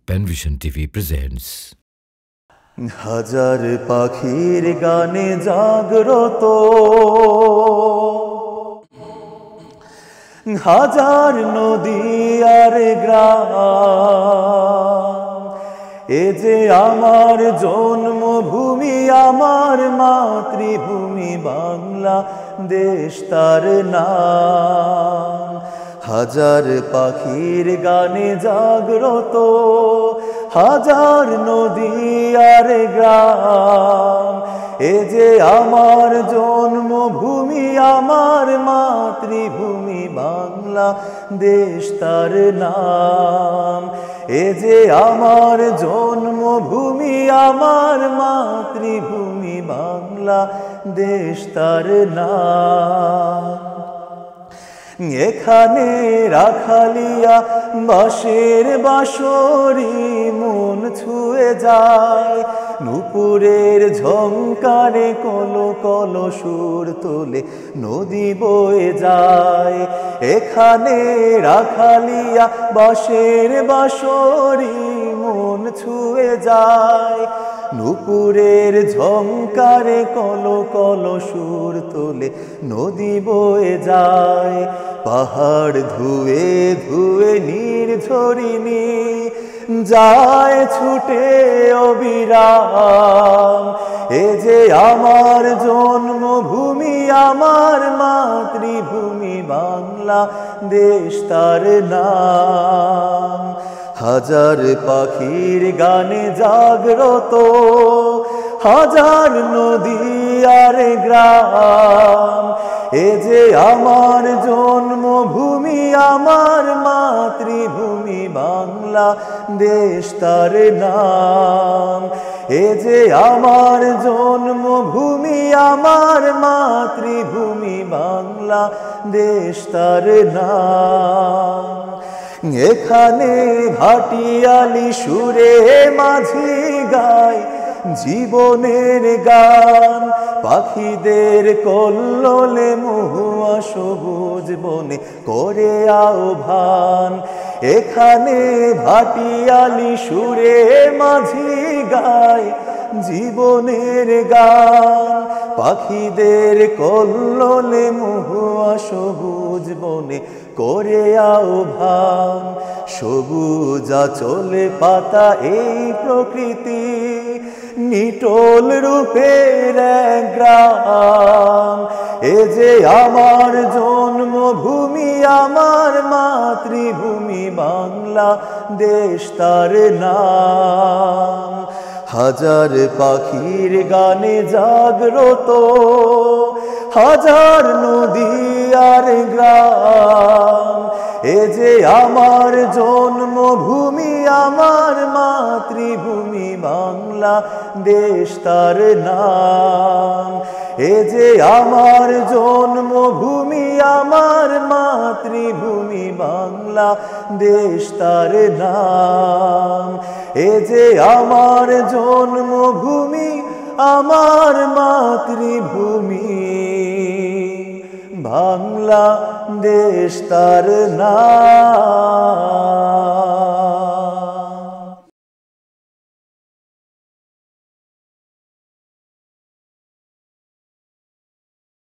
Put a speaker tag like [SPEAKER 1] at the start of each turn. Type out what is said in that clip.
[SPEAKER 1] Penvision TV presents
[SPEAKER 2] হাজার পাখির গানে জাগ্রত, হাজার নদী আর গ্রাম, এ যে আমার জন্মভূমি, আমার মাতৃভূমি বাংলা দেশ তার নাম। হাজার পাখির গানে জাগ্রত, হাজার নদী আর গ্রাম, এ যে আমার জন্মভূমি, আমার মাতৃভূমি বাংলা দেশ তার নাম। এ যে আমার জন্মভূমি, আমার মাতৃভূমি বাংলা দেশ তার নাম। এখানে রাখালিয়া বাঁশের বাঁশরি মন ছুঁয়ে যায়, নুপুরের ঝংকারে কলো কলো সুর তোলে নদী বয়ে যায়। এখানে রাখালিয়া বাঁশের বাঁশরি মন ছুঁয়ে যায়, নুপুরের ঝংকারে কলো কলো সুর তোলে নদী বয়ে যায়। পাহাড় ধুয়ে ধুয়ে নির্ঝরিণী যায় ছুটে অবিরাম, এ যে আমার জন্মভূমি, আমার মাতৃভূমি বাংলা দেশ তার নাম। হাজার পাখির গানে জাগ্রত, হাজার নদী আর গ্রাম, এ যে আমার জন্মভূমি, আমার মাতৃভূমি বাংলা দেশ তার নাম। এ যে আমার জন্মভূমি, আমার মাতৃভূমি বাংলা দেশ তার নাম। এখানে ভাটিয়ালি সুরে মাঝি গায় জীবনের গান, পাখিদের কল্লোলে মহুয়া সবুজ বনে করে আহ্বান। এখানে ভাটিয়ালি সুরে মাঝি গায় জীবনের গান, পাখিদের কল্লোলে মহুয়া সবুজ বনে করে আহ্বান। সবুজ আঁচলে পাতা এই প্রকৃতি, নিটোল রূপের এক গ্রাম, এ যে আমার জন্মভূমি, আমার মাতৃভূমি বাংলা দেশ তার নাম। হাজার পাখির গানে জাগ্রত, হাজার নদী আর গ্রাম, এ যে আমার জন্মভূমি, আমার মাতৃভূমি বাংলা দেশ তার নাম। এ যে আমার জন্মভূমি, আমার মাতৃভূমি বাংলা দেশ তার নাম। এ যে আমার জন্মভূমি, আমার মাতৃভূমি বাংলা দেশ তার নাম।